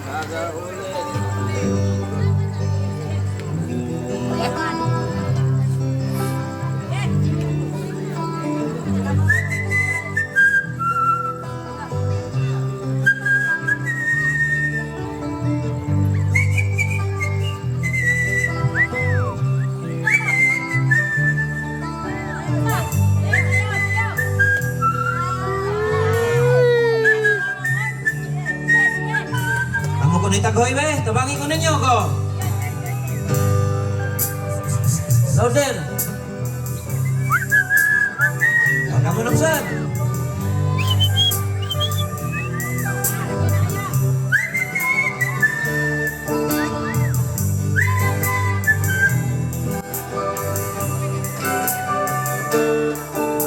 Aga ulit. Amo ko ni tagoy be, tabangin ko ninyo ko. Louder. Kamu nungsan.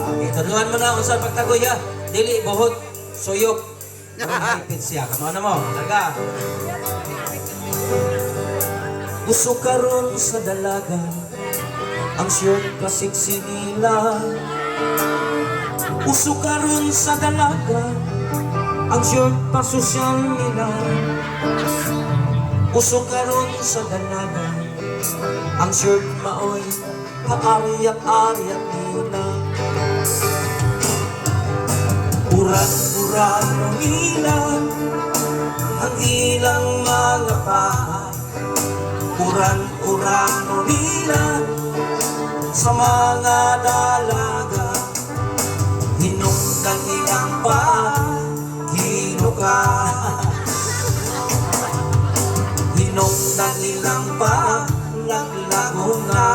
Okay, turuan mo na sa pagtagoy ha. Dili buhot, suyok. Ipit siya. Kamu mo, taga. Usok karon sa dalaga, ang short kasiksi nila. Usok karon sa dalaga, ang short pa sosyal nila. Usok karon sa dalaga, ang short maoy kaaryak-aryak nila. Uran-uran ng ilang, ang ilang mga paa. Uran-uran ng ilang, sa mga dalaga. Hinungdan ilang paa, hinuka. Hinungdan ilang paa, naglago na.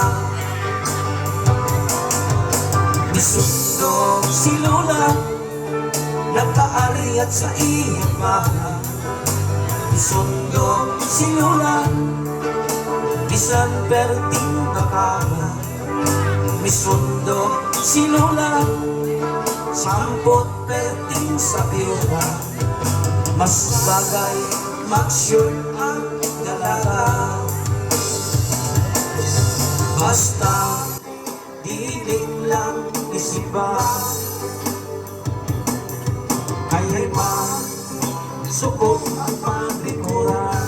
Misundo si Lola, nagkaariat sa iyong bahay. Misundo si Lola, bisan perting nakama. Misundo si Lola, sampot perting sa piyuha. Mas bagay mag-short ang dalaga. Basta dili lang isipan, kaya'y pa sukot ang paglikuran.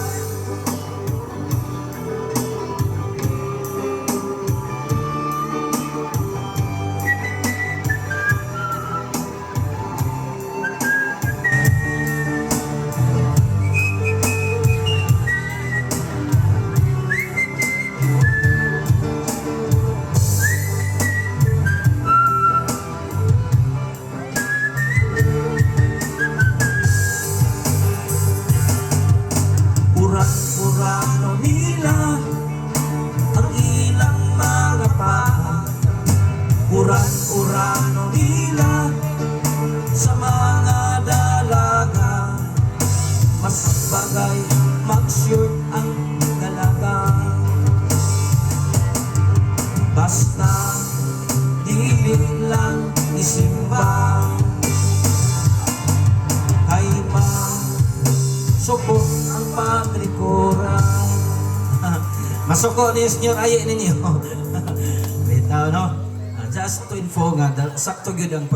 Uran-urano nila, ang ilang mga paa. Uran-urano nila, sa mga dalaga. Mas bagay mag-short ang dalaga. Basta dilit lang isimba, ay masukot ang paglikuran. Masukot ni Senyor ayi ninyo. Bitaw no? Just to info nga, sakto yun ang